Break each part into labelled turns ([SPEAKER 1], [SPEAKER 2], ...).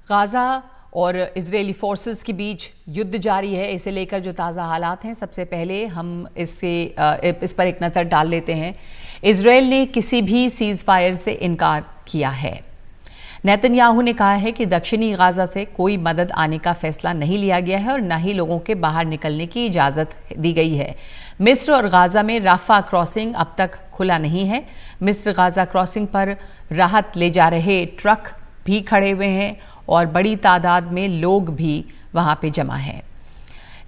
[SPEAKER 1] Gaza और Israeli forces के बीच युद्ध जारी है। इसे लेकर जो ताज़ा हालात हैं, सबसे पहले हम इस पर एक नज़र डाल लेते हैं। इजरायल ने किसी भी सीज़ फायर से इनकार किया है। नेतन्याहू ने कहा है कि दक्षिणी गाज़ा से कोई मदद आने का फैसला नहीं लिया गया है और न ही लोगों के बाहर निकलने की इजाज़त दी गई है। मिस्र और गाज़ा में राफा क्रॉसिंग अब तक खुला नहीं है। मिस्र गाज़ा क्रॉसिंग पर राहत ले जा रहे ट्रक भी खड़े हुए हैं और बड़ी तादाद में लोग भी वहां पे जमा हैं।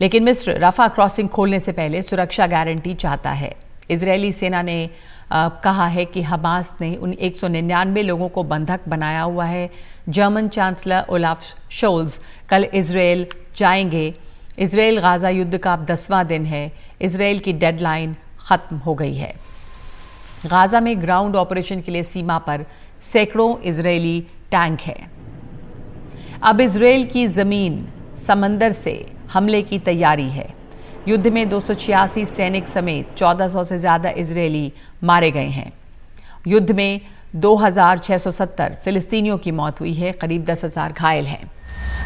[SPEAKER 1] लेकिन मिस्र राफा क्रॉसिंग खोलने से पहले सुरक्षा गारंटी चाहता है। इजरायली सेना ने कहा है कि हमास ने उन 199 लोगों को बंधक बनाया हुआ है। जर्मन चांसलर ओलाफ शोल्ज कल इजरायल जाएंगे। इजरायल गाज़ा युद्ध का अब 10वां दिन है। इजरायल की डेडलाइन खत्म हो गई है। गाज़ा में ग्राउंड ऑपरेशन के लिए सीमा पर सैकड़ों इजरायली टैंक है। अब इजरायल की जमीन समंदर से हमले की तैयारी है। युद्ध में 286 सैनिक समेत 1400 से ज्यादा इजरायली मारे गए हैं। युद्ध में 2670 फिलिस्तीनियों की मौत हुई है। करीब 10,000 घायल हैं।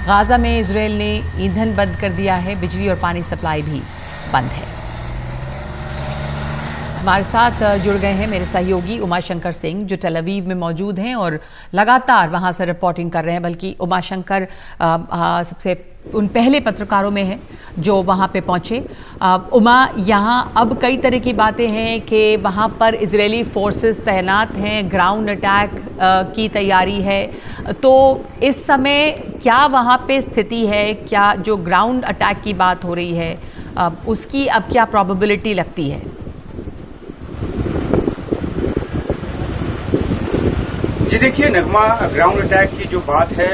[SPEAKER 1] गाज़ा में इजरायल ने ईंधन बंद कर दिया है। बिजली और पानी सप्लाई भी बंद है। हमारे साथ जुड़ गए हैं मेरे सहयोगी उमाशंकर सिंह, जो टेल अवीव में मौजूद हैं और लगातार वहां से रिपोर्टिंग कर रहे हैं। बल्कि उमाशंकर सबसे उन पहले पत्रकारों में हैं जो वहां पे पहुंचे। उमा, यहां अब कई तरह की बातें हैं कि वहां पर इजरायली फोर्सेस तैनात हैं, ग्राउंड अटैक की तैयारी है। तो इस समय क्या वहां पे स्थिति है? क्या जो ग्राउंड अटैक की बात हो रही है उसकी अब क्या प्रोबेबिलिटी लगती है?
[SPEAKER 2] जी देखिए नगमा, ग्राउंड अटैक की जो बात है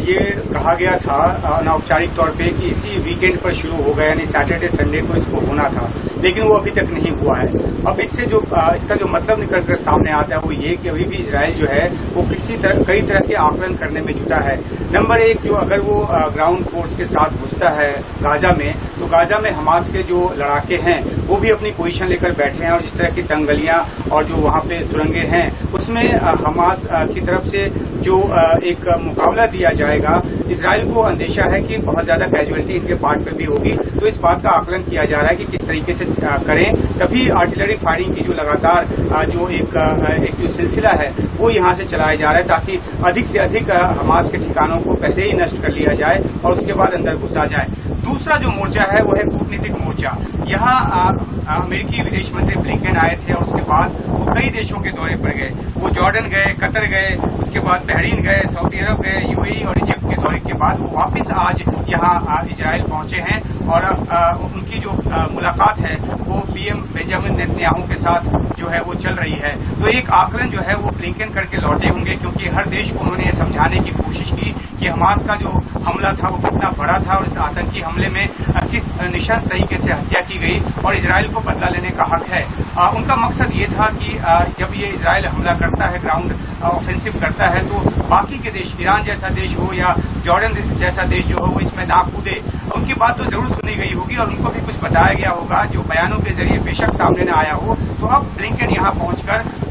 [SPEAKER 2] ये कहा गया था अनौपचारिक तौर पे कि इसी वीकेंड पर शुरू होगा, यानी सैटरडे संडे को इसको होना था, लेकिन वो अभी तक नहीं हुआ है। अब इससे जो इसका जो मतलब निकल कर सामने आता है वो ये कि अभी भी इजराइल जो है वो कई तरह के आकलन करने में जुटा है। नंबर एक, जो अगर वो ग्राउंड फोर्स के साथ घुसता है गाजा में, तो गाजा में हमास के जो लड़ाके हैं वो भी अपनी पोजीशन लेकर बैठे हैं और जिस तरह की तंगलियां और जो वहां पे सुरंगें हैं उसमें हमास की तरफ से जो एक मुकाबला दिया जाएगा, इजराइल को अंदेशा है कि बहुत ज्यादा कैजुअलिटी इनके पार्ट पे भी होगी। तो इस बात का आकलन किया जा रहा है कि किस तरीके से करें। तभी आर्टिलरी फायरिंग की जो लगातार जो एक जो सिलसिला है वो यहां से चलाया जा रहा है, ताकि अधिक से अधिक हमास के ठिकानों को पहले ही नष्ट कर लिया जाए और उसके बाद अंदर घुसा जाए। दूसरा जो मोर्चा है वो है कूटनीतिक मोर्चा। यहाँ अमेरिकी विदेश मंत्री ब्लिंकन आए थे और उसके बाद वो कई देशों के दौरे पर गए। वो जॉर्डन गए, कतर गए, उसके बाद बहरीन गए, सऊदी अरब गए, यूएई और इजिप्ट के दौरे के बाद वो वापस आज यहाँ इजराइल पहुंचे हैं और उनकी जो मुलाकात है वो पीएम बेंजामिन नेतन्याहू के साथ जो है वो चल रही है। तो एक आकलन जो है वो ब्लिंकन करके लौटे होंगे, क्योंकि हर देश को उन्होंने ये समझाने की कोशिश की कि हमास का जो हमला था वो कितना बड़ा था और इस आतंकी हमले में किस निशंस तरीके से हत्या की गई और इजराइल को बदला लेने का हक है। उनका मकसद ये था कि जब ये इजराइल हमला करता है, ग्राउंड ऑफेंसिव करता है, तो बाकी के देश, ईरान जैसा देश हो या जॉर्डन जैसा देश जो हो, वो इसमें ना कूदे। उनकी बात तो जरूर सुनी गई होगी और उनको भी कुछ बताया गया होगा जो बयानों के जरिए बेशक सामने न आया हो। तो अब ब्लिंकन यहाँ पहुंचकर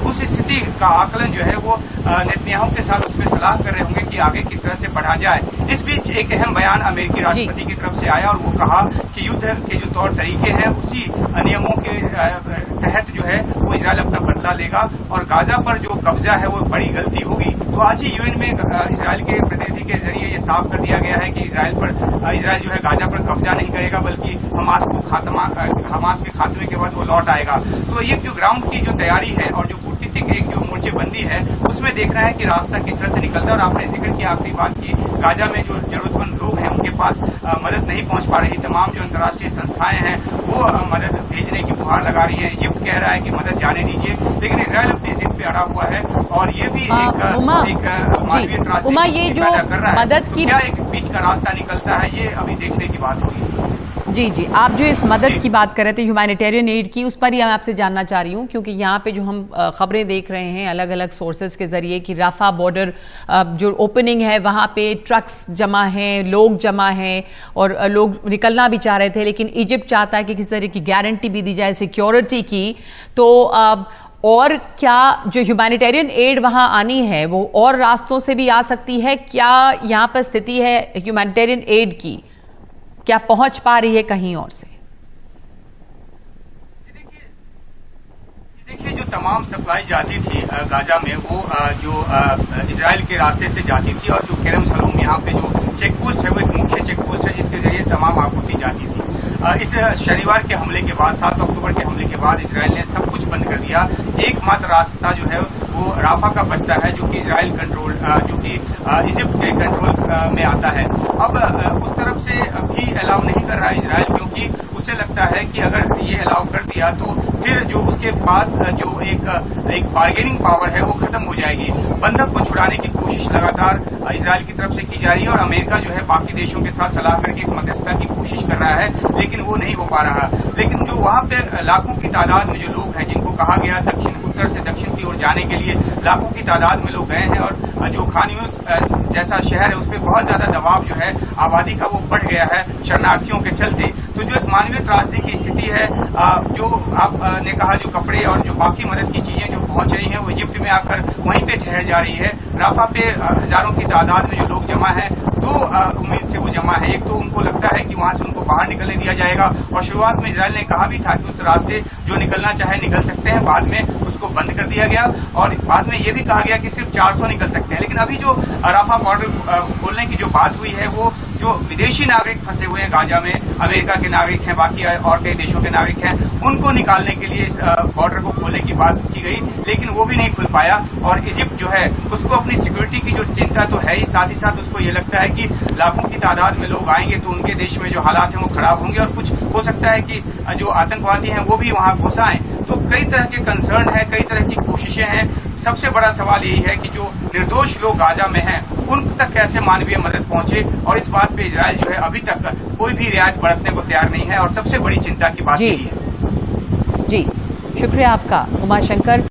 [SPEAKER 2] उस स्थिति का आकलन जो है वो नेतन्याहू के साथ उसमें सलाह कर रहे होंगे कि आगे किस तरह से बढ़ा जाए। इस बीच एक अहम बयान अमेरिकी राष्ट्रपति की तरफ से आया और वो कहा कि युद्ध के जो तौर तरीके हैं उसी नियमों के तहत जो है वो इजराइल अपना बदला लेगा और गाजा पर जो कब्जा है वो बड़ी गलती होगी। तो आज ही यूएन में इजराइल के प्रतिनिधि के जरिए ये साफ कर दिया गया है कि इजराइल जो है गाजा पर कब्जा नहीं करेगा, बल्कि हमास के खात्मे के बाद वो लौट आएगा। तो ये जो ग्राउंड की जो तैयारी है और जो कूटनीतिक एक जो मोर्चेबंदी है उसमें देखना है कि रास्ता किस तरह से निकलता है। और आपने जिक्र किया आखिरी बात की, गाजा में जो जरूरतमंद लोग हैं उनके पास मदद नहीं पहुंच पा रही। तमाम जो अंतर्राष्ट्रीय संस्थाएं हैं वो मदद भेजने की गुहार लगा रही है। इजिप्ट कह रहा है कि मदद जाने दीजिए, लेकिन इजराइल अपनी जिद पे अड़ा हुआ है और ये भी एक मानवीय त्रासदी
[SPEAKER 1] ये जो
[SPEAKER 2] कर रहा है।
[SPEAKER 1] मदद की
[SPEAKER 2] क्या एक बीच का रास्ता निकलता है, ये अभी देखने की बात होगी।
[SPEAKER 1] जी, आप जो इस मदद की बात कर रहे थे, ह्यूमैनिटेरियन एड की, उस पर ही मैं आपसे जानना चाह रही हूँ, क्योंकि यहाँ पे जो हम खबरें देख रहे हैं अलग अलग सोर्सेज के जरिए कि राफा बॉर्डर जो ओपनिंग है वहाँ पे ट्रक्स जमा हैं, लोग जमा हैं और लोग निकलना भी चाह रहे थे, लेकिन इजिप्ट चाहता है कि किसी तरह की गारंटी भी दी जाए सिक्योरिटी की। तो और क्या जो ह्यूमैनिटेरियन एड वहां आनी है वो और रास्तों से भी आ सकती है? क्या यहाँ पर स्थिति है ह्यूमैनिटेरियन एड की, क्या पहुंच पा रही है कहीं और से?
[SPEAKER 2] देखिए, जो तमाम सप्लाई जाती थी गाजा में, वो जो इजराइल के रास्ते से जाती थी, और जो केरम सलूम यहाँ पे जो चेक पोस्ट है वो एक मुख्य चेक पोस्ट है जिसके जरिए तमाम आपूर्ति जाती थी। इस शनिवार के हमले के बाद, 7 अक्टूबर के हमले के बाद इजराइल ने सब कुछ बंद कर दिया। एकमात्र रास्ता जो है वो राफा का बचता है, जो कि इजराइल कंट्रोल, जो कि इजिप्ट के कंट्रोल में आता है। अब उस तरफ से भी अलाउ नहीं कर रहा है इजराइल, क्योंकि उसे लगता है कि अगर ये अलाउ कर दिया तो फिर जो उसके पास जो एक बार्गेनिंग पावर है वो खत्म हो जाएगी। बंधक को छुड़ाने की कोशिश लगातार इजराइल की तरफ से की जा रही है, और अमेरिका जो है बाकी देशों के साथ सलाह करके एक मध्यस्थता की कोशिश कर रहा है, लेकिन वो नहीं हो पा रहा। लेकिन जो वहां पे लाखों की तादाद में जो लोग हैं, जिनको कहा गया उत्तर से दक्षिण की ओर जाने के लिए लाखों की तादाद में लोग गए हैं, और जो खान यूनिस जैसा शहर है उस पर बहुत ज्यादा दबाव जो है आबादी का वो बढ़ गया है शरणार्थियों के चलते। तो जो एक मानवीय त्रासदी की स्थिति है, जो आपने कहा जो कपड़े और जो बाकी मदद की चीजें जो पहुंच रही हैं वो इजिप्ट में आकर वहीं पे ठहर जा रही है। राफा पे हजारों की तादाद में जो लोग जमा है, दो उम्मीद से वो जमा है। एक तो उनको लगता है कि वहां से उनको बाहर निकलने दिया जाएगा, और शुरुआत में इजराइल ने कहा भी था कि उस रास्ते जो निकलना चाहे निकल सकते हैं, बाद में उसको बंद कर दिया गया, और बाद में ये भी कहा गया कि सिर्फ 400 निकल सकते हैं। लेकिन अभी जो राफा बॉर्डर खोलने की जो बात हुई है, वो जो विदेशी नागरिक फंसे हुए हैं गाजा में, अमेरिका के नागरिक हैं, बाकी और कई देशों के नागरिक हैं, उनको निकालने के लिए इस बॉर्डर को खोलने की बात की गई, लेकिन वो भी नहीं खुल पाया। और इजिप्ट जो है उसको अपनी सिक्योरिटी की जो चिंता तो है ही, साथ ही साथ उसको ये लगता है कि लाखों की तादाद में लोग आएंगे तो उनके देश में जो हालात हैं वो खराब होंगे, और कुछ हो सकता है कि जो आतंकवादी हैं वो भी वहां घुस आएं। तो कई तरह के कंसर्न है, कई तरह की कोशिशें हैं। सबसे बड़ा सवाल यही है कि जो निर्दोष लोग गाजा में हैं उन तक कैसे मानवीय मदद पहुंचे, और इस बात पे इजराइल जो है अभी तक कोई भी रियायत बरतने को तैयार नहीं है, और सबसे बड़ी चिंता की बात यही है।
[SPEAKER 1] जी, शुक्रिया आपका उमाशंकर।